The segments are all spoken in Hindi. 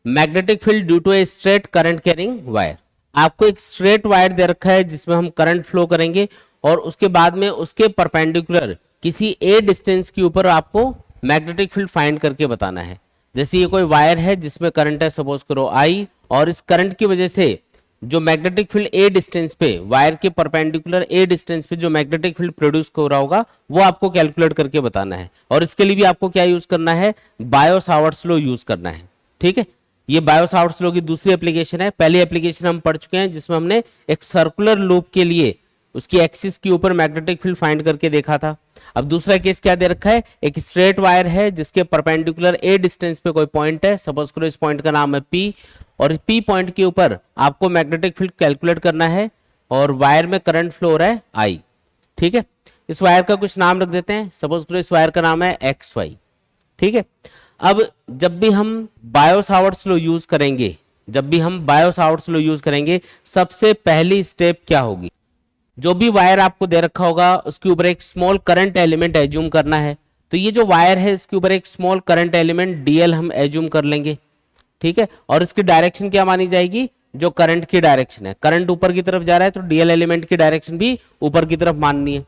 Magnetic field due to a straight current carrying wire. आपको एक स्ट्रेट वायर दे रखा है जिसमें हम करंट फ्लो करेंगे और उसके बाद में उसके परपेंडिकुलर किसी ए डिस्टेंस के ऊपर आपको मैग्नेटिक फील्ड फाइंड करके बताना है। जैसे ये कोई वायर है जिसमें करंट है, सपोज करो आई, और इस करंट की वजह से जो मैग्नेटिक फील्ड ए डिस्टेंस पे, वायर के परपेंडिकुलर ए डिस्टेंस पे जो मैग्नेटिक फील्ड प्रोड्यूस हो रहा होगा वो आपको कैलकुलेट करके बताना है। और इसके लिए भी आपको क्या यूज करना है, बायो-सावर्ट्स लॉ यूज करना है। ठीक है, ये बायो-सावर्ट्स लॉ की दूसरी एप्लीकेशन है। पहली एप्लीकेशन हम पढ़ चुके हैं जिसमें हमने एक सर्कुलर लूप के लिए उसकी एक्सिस के ऊपर मैग्नेटिक फील्ड फाइंड करके देखा था। अब दूसरा केस क्या दे रखा है, एक स्ट्रेट वायर है जिसके परपेंडिकुलर ए डिस्टेंस पे कोई पॉइंट है, सपोज करो इस पॉइंट का नाम है पी, और पी पॉइंट के ऊपर आपको मैग्नेटिक फील्ड कैलकुलेट करना है और वायर में करंट फ्लो हो रहा है आई। ठीक है, इस वायर का कुछ नाम रख देते हैं, सपोज करो इस वायर का नाम है एक्स वाई। ठीक है, अब जब भी हम बायो-सावर्ट्स लॉ यूज करेंगे, सबसे पहली स्टेप क्या होगी, जो भी वायर आपको दे रखा होगा उसके ऊपर एक स्मॉल करंट एलिमेंट एज्यूम करना है। तो ये जो वायर है इसके ऊपर एक स्मॉल करंट एलिमेंट डीएल हम एज्यूम कर लेंगे। ठीक है, और इसकी डायरेक्शन क्या मानी जाएगी, जो करंट की डायरेक्शन है, करंट ऊपर की तरफ जा रहा है तो डीएल एलिमेंट की डायरेक्शन भी ऊपर की तरफ माननी है।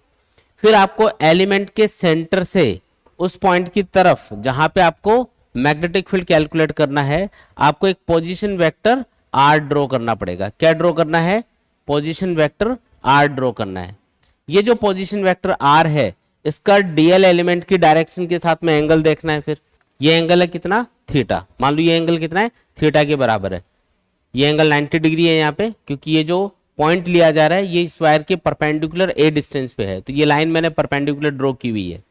फिर आपको एलिमेंट के सेंटर से उस पॉइंट की तरफ जहां पे आपको मैग्नेटिक फील्ड कैलकुलेट करना है, आपको एक पोजीशन वेक्टर आर ड्रॉ करना पड़ेगा। क्या ड्रॉ करना है, पोजीशन वेक्टर आर ड्रॉ करना है। ये जो पोजीशन वेक्टर आर है इसका डीएल एलिमेंट की डायरेक्शन के साथ में एंगल देखना है। फिर ये एंगल है कितना, थीटा। मान लो ये एंगल कितना है, थीटा के बराबर है। ये एंगल 90 डिग्री है यहाँ पे, क्योंकि ये जो पॉइंट लिया जा रहा है ये इस वायर के परपेंडिकुलर ए डिस्टेंस पे है, तो ये लाइन मैंने परपेंडिकुलर ड्रॉ की हुई है।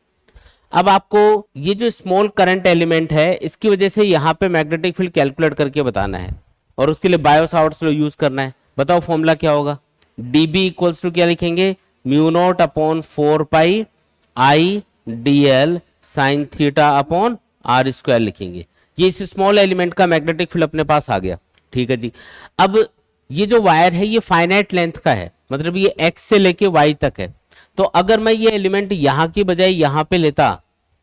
अब आपको ये जो स्मॉल करंट एलिमेंट है इसकी वजह से यहाँ पे मैग्नेटिक फील्ड कैलकुलेट करके बताना है और उसके लिए बायो-सावर्ट्स लॉ यूज करना है। बताओ फॉर्मूला क्या होगा, dB इक्वल्स टू क्या लिखेंगे, mu naught upon 4 pi I dl sine theta upon R square लिखेंगे। ये इस स्मॉल एलिमेंट का मैग्नेटिक फील्ड अपने पास आ गया। ठीक है जी, अब ये जो वायर है ये फाइनाइट लेंथ का है, मतलब ये x से लेके y तक है। तो अगर मैं ये एलिमेंट यहां की बजाय यहां पे लेता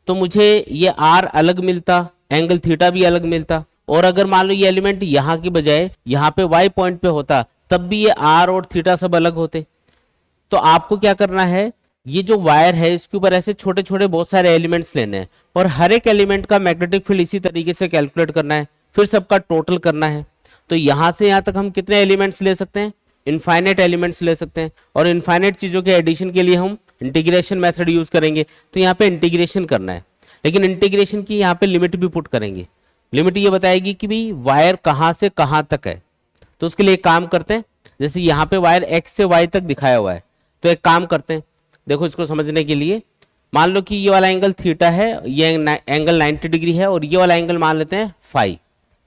तो मुझे ये r अलग मिलता, एंगल थीटा भी अलग मिलता। और अगर मान लो ये एलिमेंट यहां की बजाय यहां पे y पॉइंट पे होता तब भी ये r और थीटा सब अलग होते। तो आपको क्या करना है, ये जो वायर है इसके ऊपर ऐसे छोटे छोटे बहुत सारे एलिमेंट्स लेने हैं और हर एक एलिमेंट का मैग्नेटिक फील्ड इसी तरीके से कैलकुलेट करना है, फिर सबका टोटल करना है। तो यहां से यहां तक हम कितने एलिमेंट्स ले सकते हैं, इनफाइनाइट एलिमेंट्स ले सकते हैं। और इनफाइनाइट चीजों के एडिशन के लिए हम इंटीग्रेशन मेथड यूज करेंगे। तो यहाँ पे इंटीग्रेशन करना है, लेकिन इंटीग्रेशन की यहाँ पे लिमिट भी पुट करेंगे। लिमिट ये बताएगी कि भाई वायर कहाँ से कहाँ तक है। तो उसके लिए एक काम करते हैं, जैसे यहाँ पे वायर x से y तक दिखाया हुआ है, तो एक काम करते हैं, देखो इसको समझने के लिए मान लो कि ये वाला एंगल थीटा है, ये एंगल 90 डिग्री है और ये वाला एंगल मान लेते हैं फाई।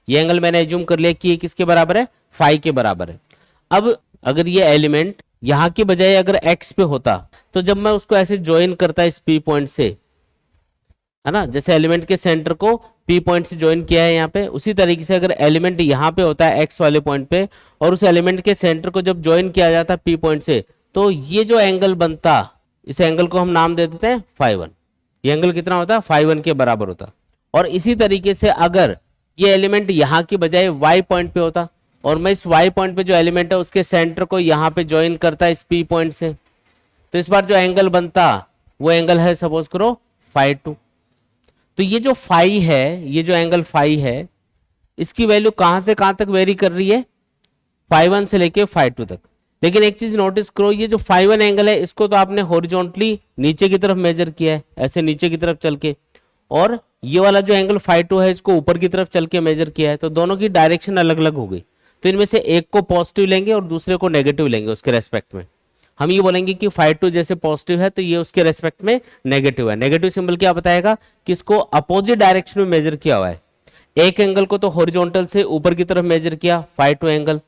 ये एंगल मैंने एज्यूम कर लिया कि ये किसके बराबर है, फाई के बराबर है। अब अगर ये एलिमेंट यहाँ के बजाय अगर x पे होता तो जब मैं उसको ऐसे ज्वाइन करता इस P पॉइंट से, है ना, जैसे एलिमेंट के सेंटर को P पॉइंट से ज्वाइन किया है यहाँ पे, उसी तरीके से अगर एलिमेंट यहाँ पे होता है x वाले पॉइंट पे और उस एलिमेंट के सेंटर को जब ज्वाइन किया जाता P पॉइंट से, तो ये जो एंगल बनता, इस एंगल को हम नाम दे देते हैं φ1। ये एंगल कितना होता, φ1 के बराबर होता। और इसी तरीके से अगर ये एलिमेंट यहाँ की बजाय y पॉइंट पे होता और मैं इस y पॉइंट पे जो एलिमेंट है उसके सेंटर को यहाँ पे ज्वाइन करता इस P पॉइंट से, तो इस बार जो एंगल बनता वो एंगल है सपोज करो φ2। तो ये जो फाई है, ये जो एंगल फाई है, इसकी वैल्यू कहां से कहां तक वेरी कर रही है, φ1 से लेके φ2 तक। लेकिन एक चीज नोटिस करो, ये जो φ1 एंगल है इसको तो आपने हॉरिजॉन्टली नीचे की तरफ मेजर किया है, ऐसे नीचे की तरफ चल के, और ये वाला जो एंगल φ2 है इसको ऊपर की तरफ चल के मेजर किया है, तो दोनों की डायरेक्शन अलग अलग हो गई। तो इनमें से एक को पॉजिटिव लेंगे और दूसरे को नेगेटिव लेंगे उसके रेस्पेक्ट में। हम ये बोलेंगे कि φ2 जैसे पॉजिटिव है तो ये उसके रेस्पेक्ट में नेगेटिव है। नेगेटिव सिंबल क्या बताएगा कि इसको अपोजिट डायरेक्शन में मेजर किया हुआ है। एक एंगल को तो हॉरिजॉन्टल से ऊपर की तरफ मेजर किया φ2 एंगल,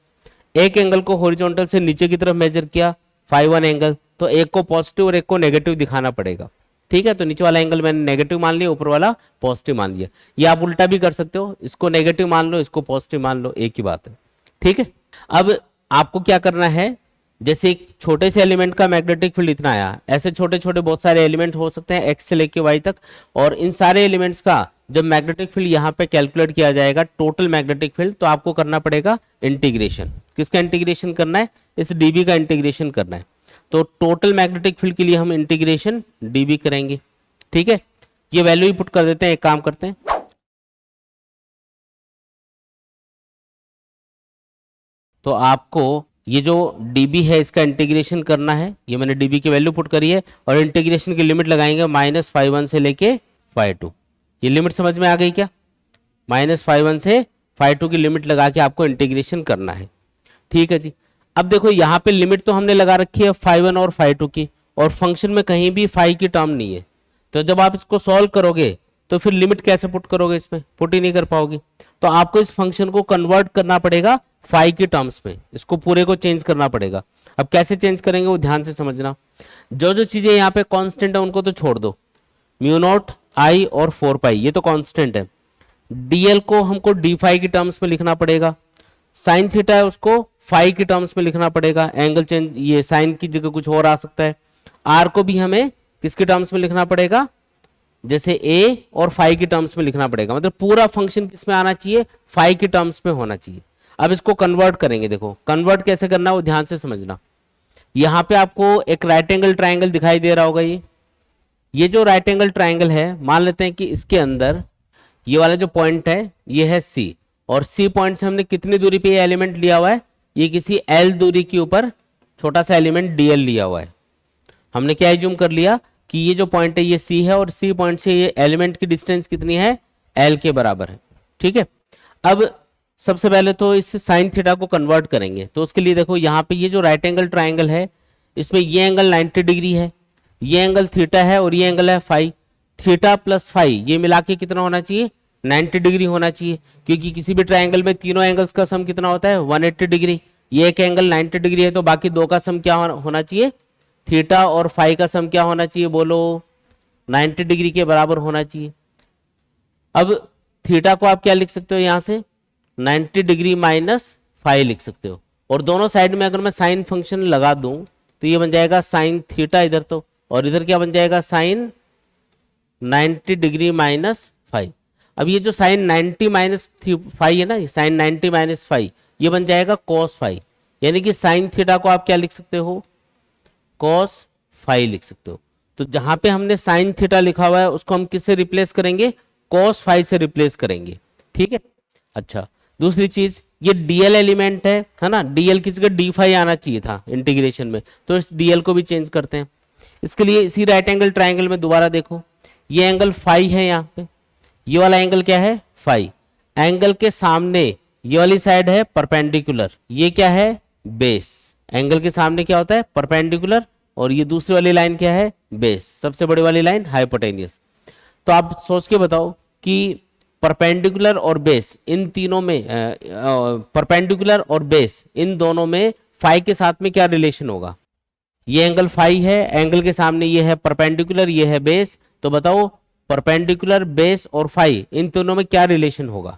एक एंगल को हॉरिजॉन्टल से नीचे की तरफ मेजर किया φ1 एंगल, तो एक को पॉजिटिव और एक को नेगेटिव दिखाना पड़ेगा। ठीक है, तो नीचे वाला एंगल मैंने नेगेटिव मान लिया, ऊपर वाला पॉजिटिव मान लिया। ये आप उल्टा भी कर सकते हो, इसको नेगेटिव मान लो, इसको पॉजिटिव मान लो, एक ही बात है। ठीक है, अब आपको क्या करना है, जैसे एक छोटे से एलिमेंट का मैग्नेटिक फील्ड इतना आया, ऐसे छोटे छोटे बहुत सारे एलिमेंट हो सकते हैं एक्स से लेके वाई तक, और इन सारे एलिमेंट्स का जब मैग्नेटिक फील्ड यहाँ पे कैलकुलेट किया जाएगा टोटल मैग्नेटिक फील्ड, तो आपको करना पड़ेगा इंटीग्रेशन। किसका इंटीग्रेशन करना है? इस डीबी का इंटीग्रेशन करना है। तो टोटल मैग्नेटिक फील्ड के लिए हम इंटीग्रेशन डीबी करेंगे। ठीक है, ये वैल्यू ही पुट कर देते हैं। एक काम करते हैं, तो आपको ये जो dB है इसका इंटीग्रेशन करना है। ये मैंने dB की वैल्यू पुट करी है और इंटीग्रेशन की लिमिट लगाएंगे -φ1 से लेके φ2। ये लिमिट समझ में आ गई क्या? -φ1 से φ2 की लिमिट लगा के आपको इंटीग्रेशन करना है। ठीक है जी। अब देखो यहाँ पे लिमिट तो हमने लगा रखी है φ1 और φ2 की, और फंक्शन में कहीं भी फाई की टर्म नहीं है। तो जब आप इसको सॉल्व करोगे तो फिर लिमिट कैसे पुट करोगे? इसमें पुट ही नहीं कर पाओगे। तो आपको इस फंक्शन को कन्वर्ट करना पड़ेगा फाई की टर्म्स में, इसको पूरे को चेंज करना पड़ेगा। अब कैसे चेंज करेंगे वो ध्यान से समझना। जो जो चीजें यहाँ पे कांस्टेंट है उनको तो छोड़ दो, म्यू नॉट आई और 4 पाई ये तो कांस्टेंट है। डीएल को हमको डी फाई की टर्म्स में लिखना पड़ेगा, साइन थीटा है उसको फाई की टर्म्स में लिखना पड़ेगा, एंगल चेंज ये साइन की जगह कुछ और आ सकता है। आर को भी हमें किसके टर्म्स में लिखना पड़ेगा? जैसे ए और फाई की टर्म्स में लिखना पड़ेगा। मतलब पूरा फंक्शन किस में आना चाहिए? फाई की टर्म्स में होना चाहिए। अब इसको कन्वर्ट करेंगे। देखो कन्वर्ट कैसे करना है वो ध्यान से समझना। यहां पे आपको एक राइट एंगल ट्राइंगल दिखाई दे रहा होगा। ये जो राइट एंगल ट्राइंगल है, मान लेते हैं कि इसके अंदर ये वाला जो पॉइंट है ये है सी, और सी पॉइंट से हमने कितनी दूरी पे ये एलिमेंट लिया हुआ है? ये किसी एल दूरी के ऊपर छोटा सा एलिमेंट डीएल लिया हुआ है। हमने क्या एज्यूम कर लिया कि ये जो पॉइंट है ये सी है, और सी पॉइंट से ये एलिमेंट की डिस्टेंस कितनी है? एल के बराबर है। ठीक है, अब सबसे पहले तो इस साइन थीटा को कन्वर्ट करेंगे। तो उसके लिए देखो यहाँ पे ये जो राइट एंगल ट्राइंगल है इसमें ये एंगल 90 डिग्री है, ये एंगल थीटा है, और ये एंगल है फाई। थीटा प्लस फाई ये मिला के कितना होना चाहिए? 90 डिग्री होना चाहिए, क्योंकि किसी भी ट्राइंगल में तीनों एंगल्स का सम कितना होता है? 180 डिग्री। ये एक एंगल 90 डिग्री है, तो बाकी दो का सम क्या होना चाहिए? थीटा और फाई का सम क्या होना चाहिए? बोलो, 90 डिग्री के बराबर होना चाहिए। अब थीटा को आप क्या लिख सकते हो? यहां से 90 डिग्री माइनस फाई लिख सकते हो, और दोनों साइड में अगर मैं साइन फंक्शन लगा दूं तो ये बन जाएगा साइन थीटा इधर, तो और इधर क्या बन जाएगा? Sine 90 degree minus phi. अब ये जो साइन 90 माइनस फाई है ना, ये साइन 90 माइनस फाई ये बन जाएगा कॉस फाई। यानी कि साइन थीटा को आप क्या लिख सकते हो? कॉस फाई लिख सकते हो। तो जहां पे हमने साइन थीटा लिखा हुआ है उसको हम किससे रिप्लेस करेंगे? कॉस फाई से रिप्लेस करेंगे। ठीक है। अच्छा, दूसरी चीज, ये डीएल एलिमेंट है ना, डीएल की जगह डी फाई आना चाहिए था इंटीग्रेशन में, तो इस डीएल को भी चेंज करते हैं। इसके लिए इसी राइट एंगल ट्राइंगल में दोबारा देखो, ये एंगल फाई है, यहाँ पे ये वाला एंगल क्या है? फाई। एंगल के सामने ये वाली साइड है परपेंडिकुलर, ये क्या है? बेस। एंगल के सामने क्या होता है? परपेंडिकुलर, और ये दूसरी वाली लाइन क्या है? बेस। सबसे बड़ी वाली लाइन हाइपोटेनियस। तो आप सोच के बताओ कि परपेंडिकुलर और बेस इन तीनों में, परपेंडिकुलर और बेस इन दोनों में फाई के साथ में क्या रिलेशन होगा? ये एंगल फाई है, एंगल के सामने ये है परपेंडिकुलर, ये है बेस। तो बताओ परपेंडिकुलर, बेस और फाई इन दोनों में क्या रिलेशन होगा?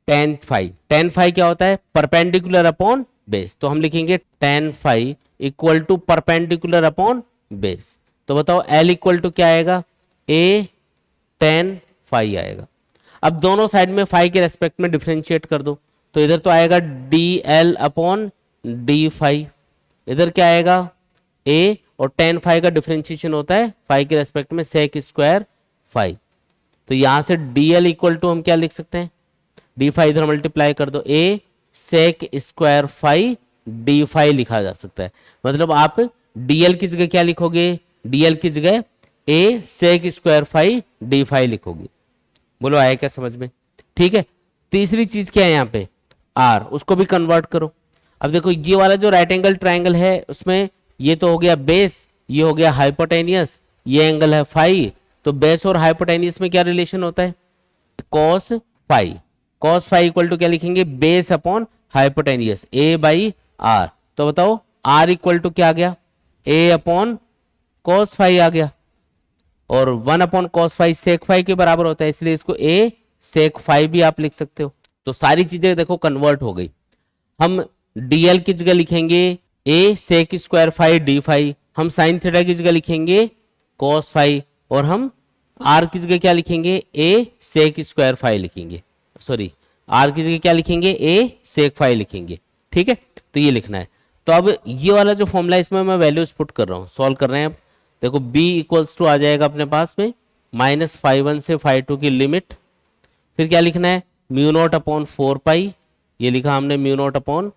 Tan phi. टेन फाई क्या होता है? Perpendicular upon base. तो हम लिखेंगे tan phi equal to perpendicular upon base. तो बताओ एल इक्वल टू क्या आएगा? ए टेन फाई आएगा। अब दोनों साइड में फाई के रेस्पेक्ट में डिफरेंशिएट कर दो, तो इधर तो आएगा D L upon D phi, इधर क्या आएगा? ए, और टेन फाई का डिफरेंशिएशन होता है फाई के रेस्पेक्ट में सेक स्क्वायर फाई। तो यहां से डी एल इक्वल टू हम क्या लिख सकते हैं? डी फाई इधर मल्टीप्लाई कर दो, a sec square phi D phi लिखा जा सकता है। मतलब आप डीएल की जगह क्या लिखोगे? डीएल की जगह a sec square phi D phi लिखोगे। बोलो आया क्या समझ में? ठीक है। तीसरी चीज क्या है यहाँ पे? आर, उसको भी कन्वर्ट करो। अब देखो ये वाला जो राइट एंगल ट्राइंगल है उसमें ये तो हो गया बेस, ये हो गया हाइपोटेनियस, ये एंगल है फाई। तो बेस और हाइपोटेनियस में क्या रिलेशन होता है? Cos phi. Cos phi equal to क्या लिखेंगे? Base upon hypotenuse, A by R. तो बताओ आर इक्वल टू क्या आ गया? ए अपॉन कॉस फाई आ गया, और 1 upon cos phi sec phi के बराबर होता है, इसलिए इसको ए सेक फाई भी आप लिख सकते हो। तो सारी चीजें देखो कन्वर्ट हो गई। हम डीएल की जगह लिखेंगे a sec square phi D phi, हम साइन थीटा की जगह लिखेंगे कॉस फाई, और हम आर की जगह क्या लिखेंगे, ए सेक स्क्वायर फाई लिखेंगे, सॉरी आर की जगह क्या लिखेंगे, ए सेक फाई लिखेंगे। ठीक है, तो ये लिखना है। तो अब ये वाला जो फॉर्मूला है इसमें मैं वैल्यूज पुट कर रहा हूँ, सॉल्व कर रहे हैं। अब देखो b इक्वल्स टू आ जाएगा अपने पास में माइनस फाइव वन से फाइव टू की लिमिट, फिर क्या लिखना है, म्यू नॉट अपॉन 4 पाई, ये लिखा हमने mu naught upon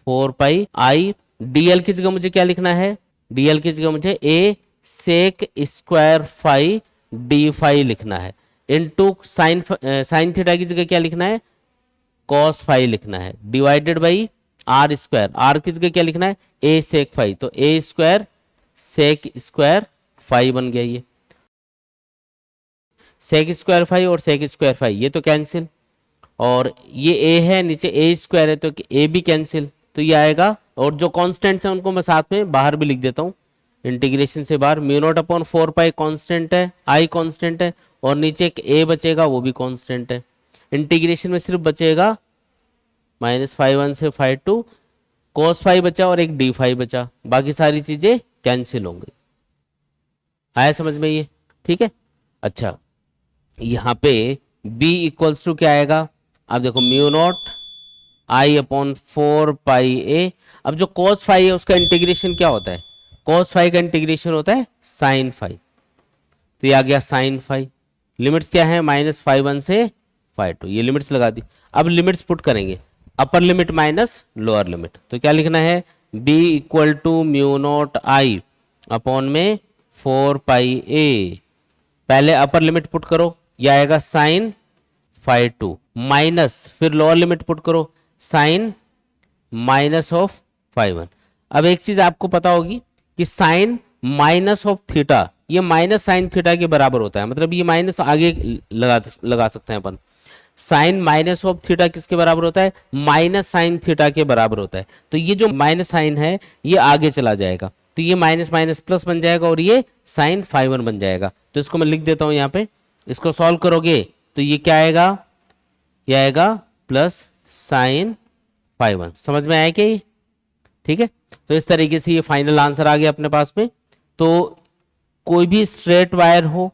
4 pi I, dl की जगह मुझे क्या लिखना है, dl की जगह मुझे a sec square phi D phi लिखना है, इनटू साइन थीटा की जगह क्या लिखना है, कॉस फाई लिखना है, divided by R square, R की जगह क्या लिखना है, ए सेक फाई, तो A square sec square phi बन गया। ये सेक स्क्वायर फाई और सेक स्क्वायर फाई ये तो कैंसिल, और ये ए है नीचे ए स्क्वायर है तो ए भी कैंसिल, तो ये आएगा। और जो कॉन्स्टेंट्स हैं उनको मैं साथ में बाहर भी लिख देता हूँ, इंटीग्रेशन से बाहर म्यू नॉट अपॉन 4 पाई कॉन्स्टेंट है, आई कॉन्स्टेंट है, और नीचे एक ए बचेगा वो भी कॉन्स्टेंट है। इंटीग्रेशन में सिर्फ बचेगा माइनस फाइव वन से फाइव टू, कोस फाइव बचा और एक डी फाइव बचा, बाकी सारी चीजें कैंसिल होंगी। आया समझ में ये? ठीक है। अच्छा, यहाँ पे b इक्वल्स टू क्या आएगा, अब देखो mu naught I upon 4 pi a। अब जो cos फाई है उसका इंटीग्रेशन क्या होता है, cos फाई का इंटीग्रेशन होता है साइन फाई, तो ये आ गया साइन फाई। लिमिट्स क्या है, माइनस फाइव वन से फाइव टू, ये लिमिट्स लगा दी। अब लिमिट्स पुट करेंगे, upper limit minus lower limit, तो क्या लिखना है, b equal to mu naught I upon में 4 पाई a। पहले अपर लिमिट पुट करो, यह आएगा साइन फाई टू, माइनस फिर लोअर लिमिट पुट करो sine minus of five one. अब एक चीज आपको पता होगी कि साइन माइनस ऑफ थीटा ये माइनस साइन थीटा के बराबर होता है, मतलब ये माइनस आगे लगा सकते हैं अपन। साइन माइनस ऑफ थीटा किसके बराबर होता है, माइनस साइन थीटा के बराबर होता है। तो ये जो माइनस साइन है ये आगे चला जाएगा, तो ये माइनस माइनस प्लस बन जाएगा और ये साइन फाइव वन बन जाएगा। तो इसको मैं लिख देता हूं यहाँ पे, इसको सॉल्व करोगे तो ये क्या आएगा, ये आएगा प्लस साइन फाइव वन। समझ में आया क्या ये? ठीक है, तो इस तरीके से ये फाइनल आंसर आ गया अपने पास में। तो कोई भी स्ट्रेट वायर हो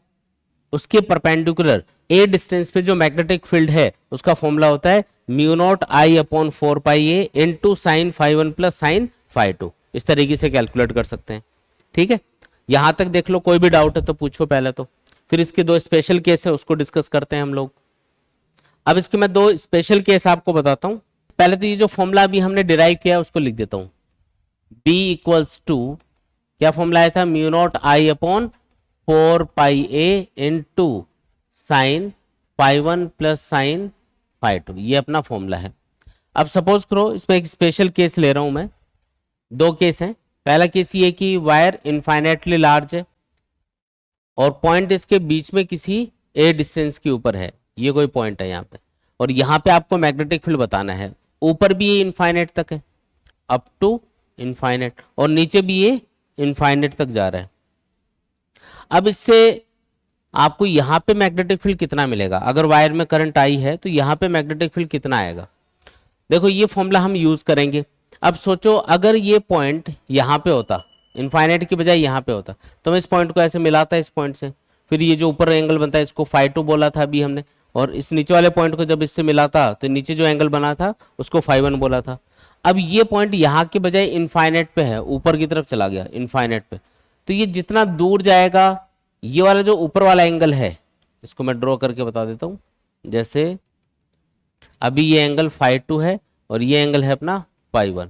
उसके परपेंडिकुलर ए डिस्टेंस पे जो मैग्नेटिक फील्ड है उसका फॉर्मूला होता है mu naught I upon 4 pi a into sine five one plus sine five two. इस तरीके से कैलकुलेट कर सकते हैं। ठीक है, यहां तक देख लो, कोई भी डाउट है तो पूछो पहले, तो फिर इसके दो स्पेशल केस है उसको डिस्कस करते हैं हम लोग। अब इसके मैं दो स्पेशल केस आपको बताता हूं। पहले तो ये जो फॉर्मूला अभी हमने डिराइव किया उसको लिख देता हूं, b इक्वल्स टू क्या फॉर्मूला आया था, mu naught I upon 4 pi a into sine five one plus sine five two, ये अपना फॉर्मूला है। अब सपोज करो इसमें एक स्पेशल केस ले रहा हूं मैं, दो केस हैं। पहला केस ये कि वायर इनफाइनेटली लार्ज है और पॉइंट इसके बीच में किसी ए डिस्टेंस के ऊपर है, ये कोई पॉइंट है यहाँ पे, और यहाँ पे आपको मैग्नेटिक फील्ड बताना है। ऊपर भी ये इनफाइनेट तक है, अप टू इनफाइनेट, और नीचे भी ये इनफाइनेट तक जा रहा है। अब इससे आपको यहाँ पे मैग्नेटिक फील्ड कितना मिलेगा, अगर वायर में करंट आई है तो यहाँ पे मैग्नेटिक फील्ड कितना आएगा। देखो ये फॉर्मूला हम यूज करेंगे। अब सोचो अगर ये पॉइंट यहाँ पे होता, इनफाइनाइट की बजाय यहाँ पे होता, तो मैं इस पॉइंट को ऐसे मिलाता इस पॉइंट से, फिर ये जो ऊपर एंगल बनता है इसको फाई टू बोला था अभी हमने, और इस नीचे वाले पॉइंट को जब इससे मिलाता तो नीचे जो एंगल बना था उसको फाई वन बोला था। अब ये पॉइंट यहाँ के बजाय इनफाइनाइट पे है, ऊपर की तरफ चला गया इनफाइनाइट पे, तो ये जितना दूर जाएगा, ये वाला जो ऊपर वाला एंगल है इसको मैं ड्रॉ करके बता देता हूँ। जैसे अभी ये एंगल फाई टू है और ये एंगल है अपना फाई वन,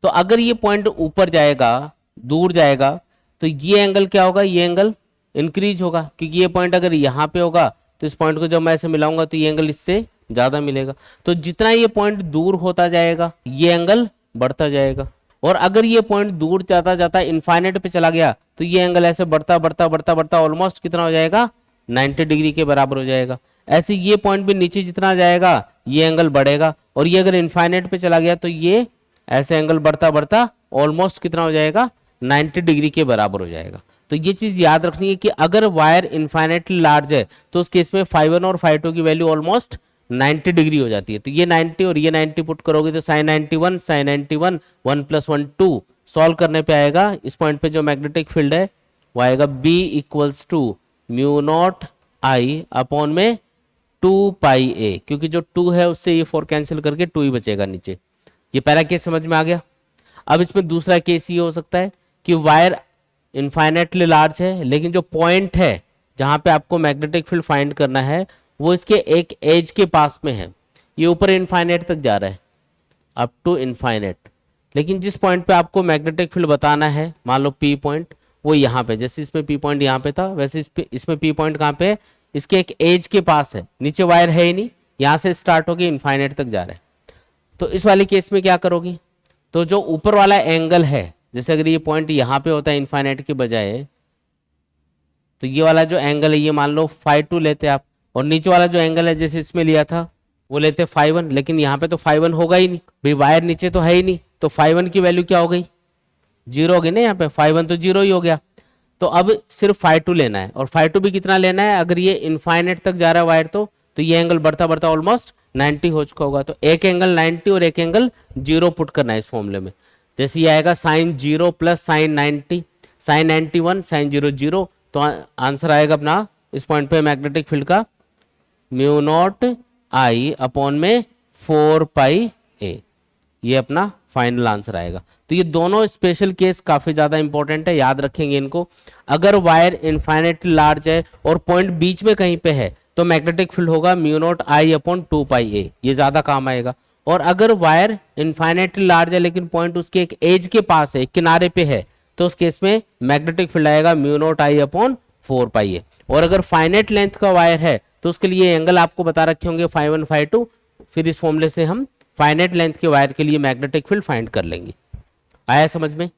तो अगर ये पॉइंट ऊपर जाएगा, दूर जाएगा, तो ये एंगल क्या होगा, ये एंगल इंक्रीज होगा, क्योंकि ये पॉइंट अगर यहाँ पे होगा तो इस पॉइंट को जब मैं ऐसे मिलाऊंगा तो ये एंगल इससे ज्यादा मिलेगा। तो जितना ये पॉइंट दूर होता जाएगा ये एंगल बढ़ता जाएगा, और अगर ये पॉइंट दूर जाता जाता इनफाइनाइट पे चला गया तो ये एंगल ऐसे बढ़ता बढ़ता बढ़ता बढ़ता ऑलमोस्ट कितना हो जाएगा, 90 डिग्री के बराबर हो जाएगा। ऐसे ये पॉइंट भी नीचे जितना जाएगा ये एंगल बढ़ेगा, और ये अगर इनफाइनाइट पे चला गया तो ये ऐसे एंगल बढ़ता बढ़ता ऑलमोस्ट कितना हो जाएगा, 90 डिग्री के बराबर हो जाएगा। तो ये चीज याद रखनी है कि अगर वायर इनफाइनाइटली लार्ज है तो उस केस में फाई वन और फाई टू की वैल्यू ऑलमोस्ट 90 डिग्री हो जाती है। तो ये 90 और ये 90 पुट करोगे तो साइन 91 साइन 91 1 प्लस 1 2, सॉल्व करने पे आएगा, इस पॉइंट पे जो मैग्नेटिक फील्ड है वो आएगा B equals to mu naught I upon में 2 पाई a, क्योंकि जो 2 है उससे ये 4 कैंसिल करके 2 ही बचेगा नीचे। ये पहला केस समझ में आ गया। अब इसमें दूसरा केस ये हो सकता है कि वायर इनफाइनेटली लार्ज है, लेकिन जो पॉइंट है जहां पे आपको मैग्नेटिक फील्ड फाइंड करना है वो इसके एक एज के पास में है। ये ऊपर इनफाइनेट तक जा रहा है, अप टू इनफाइनेट, लेकिन जिस पॉइंट पे आपको मैग्नेटिक फील्ड बताना है, मान लो P पॉइंट, वो यहाँ पे, जैसे इसमें P पॉइंट यहाँ पे था वैसे इसमें P पॉइंट कहाँ पे है, इसके एक एज के पास है, नीचे वायर है ही नहीं, यहाँ से स्टार्ट होकर इनफाइनेट तक जा रहा है। तो इस वाले केस में क्या करोगी, तो जो ऊपर वाला एंगल है, जैसे अगर ये पॉइंट यहाँ पे होता है इनफाइनाइट के बजाय, तो ये वाला जो एंगल है ये मान लो φ2 लेते आप, और नीचे वाला जो एंगल है जैसे इसमें लिया था वो लेते φ1, लेकिन यहाँ पे तो φ1 होगा ही नहीं भाई, वायर नीचे तो है ही नहीं, तो φ1 की वैल्यू क्या हो गई, 0 हो गई ना, यहाँ पे φ1 तो 0 ही हो गया। तो अब सिर्फ φ2 लेना है, और φ2 भी कितना लेना है, अगर ये इनफाइनाइट तक जा रहा है वायर तो ये एंगल बढ़ता बढ़ता ऑलमोस्ट 90 हो चुका होगा, तो एक एंगल 90 और एक एंगल 0 पुट करना है इस फॉर्मूले में। जैसे ये आएगा sin 0 plus sin 90, sin 91 sin 0 0, तो आंसर आएगा अपना इस पॉइंट पे मैग्नेटिक फील्ड का म्यू नॉट आई अपॉन में 4 पाई a, ये अपना फाइनल आंसर आएगा। तो ये दोनों स्पेशल केस काफी ज्यादा इंपॉर्टेंट है, याद रखेंगे इनको। अगर वायर इनफाइनेटली लार्ज है और पॉइंट बीच में कहीं पे है तो मैग्नेटिक फील्ड होगा mu naught I upon 2 pi a, ये ज्यादा काम आएगा। और अगर वायर इनफाइनेटली लार्ज है लेकिन पॉइंट उसके एक एज के पास है, किनारे पे है, तो उस केस में मैग्नेटिक फील्ड आएगा mu naught I upon 4 pi a। और अगर फाइनेट लेंथ का वायर है तो उसके लिए एंगल आपको बता रखे होंगे φ1 φ2, फिर इस फॉर्मूले से हम फाइनेट लेंथ के वायर के लिए मैग्नेटिक फील्ड फाइंड कर लेंगे। आया समझ में?